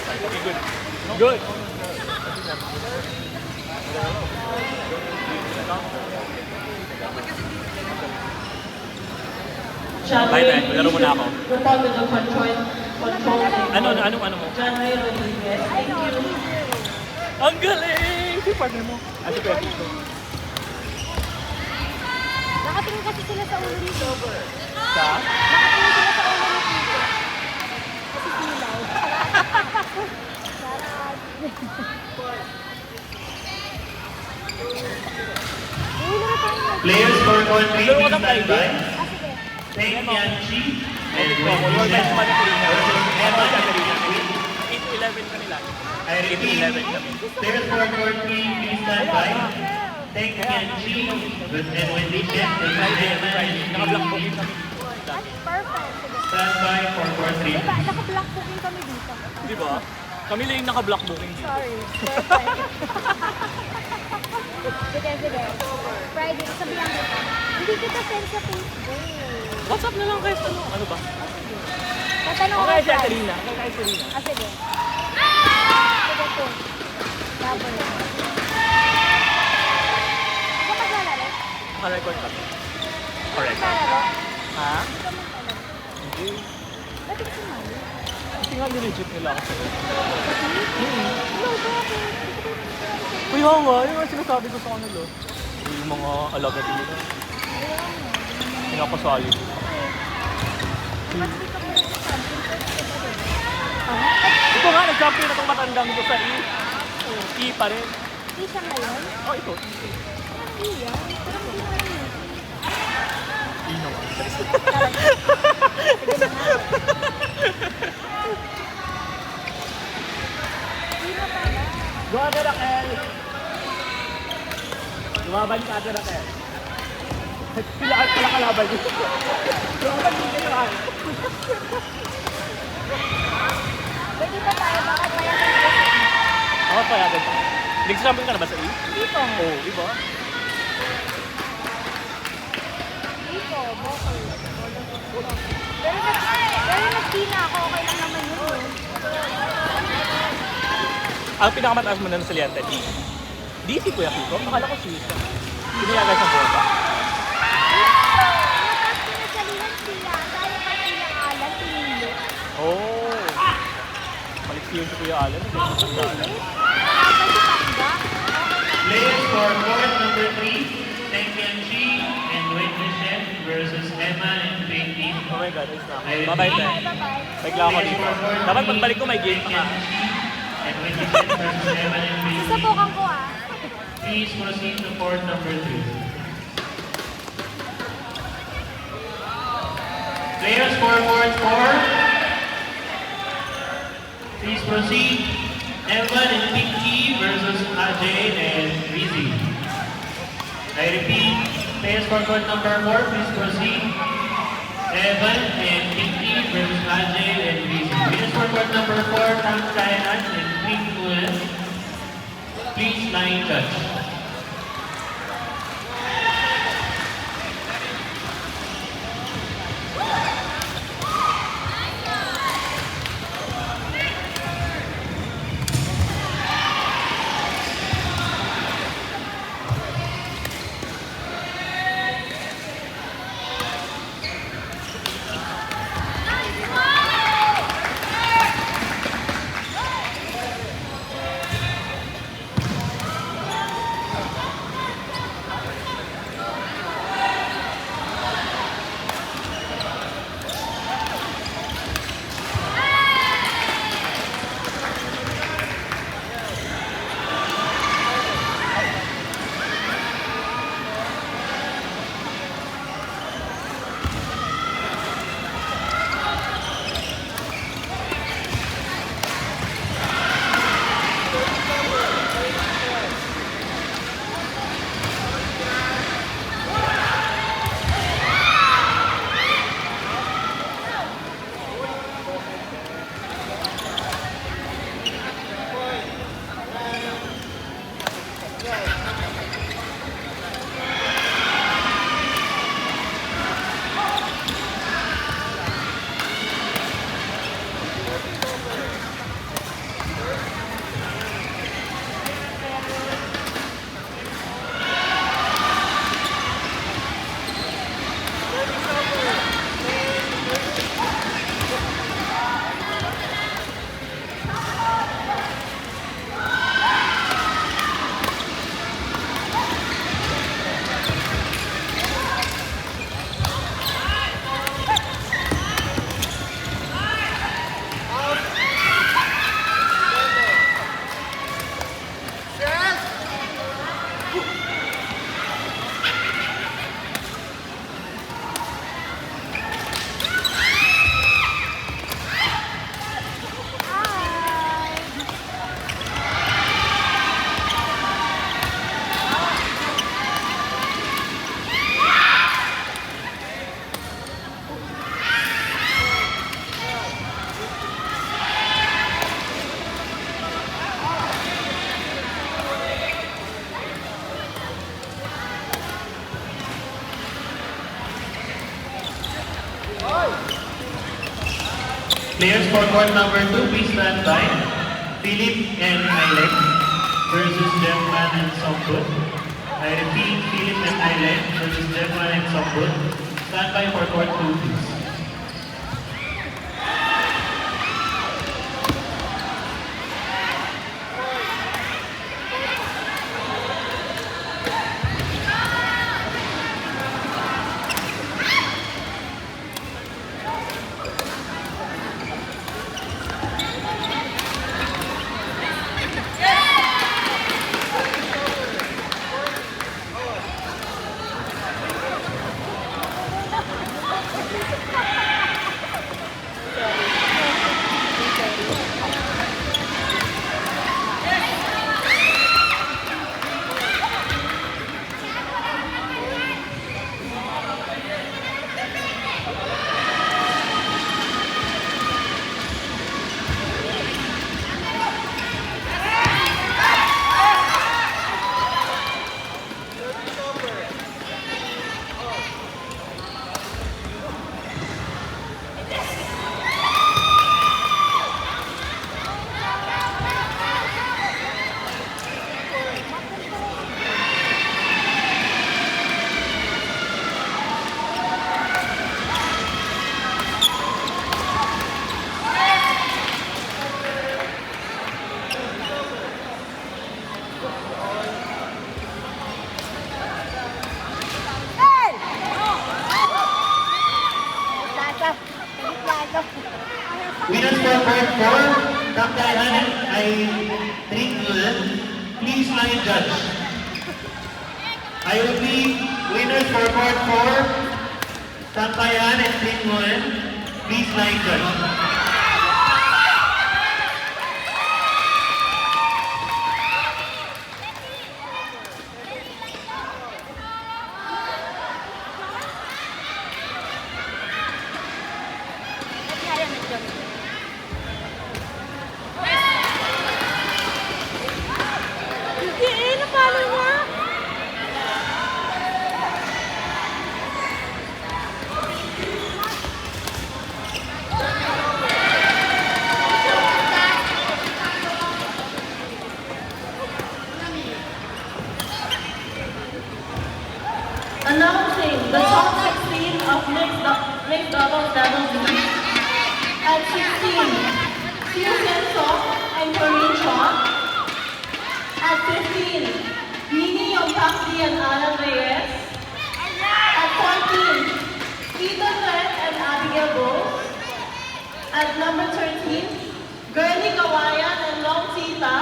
Okay, good. Good. Bye, Tay. Laro muna ako. Ano mo? Ang galing! Si partner mo. Si Pepe. Nakatingin kasi sila sa ulo nito. Sa? Nakatingin sila sa ulo nito. Kasi silaw. Sarap. Players for court 3, Laro ko please ng stand Friday. by. Sige. Thank Yanchi and Your best man na Karina. versus Emma and Karina. Queen. 8-11 kanila. I repeat, 8-11 kami. players for court 3, please stand by. Thank Yanchi and Wendy Chen versus Friday, Emma Friday. and Naka-block Queen. booking kami. Perfect. Sige. Stand by for court 3. Diba, naka-block booking kami dito. Di ba? Kami lang yung naka-block booking dito. Sorry. Perfect. Sige, sige. Friday, sabihan kita. Hindi kita send sa Facebook. WhatsApp na lang guys. Ano ba? Tatanong ko Okay, si Friday. Adelina. Okay, si Adelina. Sige. Sige po. Double. Ikaw maglalaro? Naka-record kami. Correct. Maglalaro? Ha? Ikaw maglalaro? Hindi. Ba't ikaw sumali? Kasi nga legit nila ako sa'yo. No, bakit? Kuya nga, yung nga sinasabi ko sa kanila. Yung mga alagad nila. Pinapasali ko. Ito nga, nag-champion na itong matandang ito sa E. E pa rin. Hindi siya ngayon? Oh, ito. Iya. Pero hindi na rin. E naman. Sige na nga. Hindi na pala. Go, Ate Raquel! Lumaban ka, Ate Raquel. Sila ka pala kalaban niyo. Lumaban din kayo, ha? Pwede ba tayo? Bakit kaya sa iyo? Ako, payagan ka. Nag-champion ka na ba sa E? Hindi po. Oo, di ba? Hindi po. Bokal. Pero nag-tina ako. Okay lang naman yun. Ang pinakamataas mo na sa Liante, D. D si Kuya Kiko? Akala ko Swiss. Pinayagan sa buwan ba? Mataas ko na sa lihan siya. Tayo pa sila Alan, pinili. Oh. Maliksi yun si Kuya Alan. Wala pa si Tanda. Players for court number 3, Teng Yanchi and Wendy Chen versus Emma and Queen. Oh my God, ayos na ako. Ay, Bye-bye, Tay. Bye-bye. Bigla ako dito. Dapat pagbalik ko may game pa ka. And Wendy Chen versus Emma and Queen. Sasabukan ko ah. Please proceed to court number 3. Players for court 4, please proceed. Evan and Pinky versus Ajay and Rizzy. I repeat, players for court number 4, please proceed. Evan and Pinky versus Ajay and Rizzy. Players for court number 4, Tang Chainan and Pink Nguyen. Please line judge. Players for court number 2, please stand by. Philip and Aileen versus Jeffman and Sombut. I repeat, Philip and Aileen versus Jeffman and Sombut. Stand by for court 2, please. Winners for court 4, Kaptayan ay Tringle. Please line judge. I repeat, winners for court 4, Kaptayan and Tringle. Please line judge. Napalo niya? Announcing the top 16 of mixed doubles level B. At 16, Susan Song and Corinne Chong. At 15, Nini Yongkakdi and Alan Reyes. At 14, Ethan Len and Abigail Bowles. At number 13, Gurley Kawayan and Long Tita.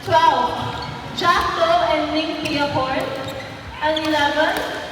12, Jack Do and Ning Piaport. And 11,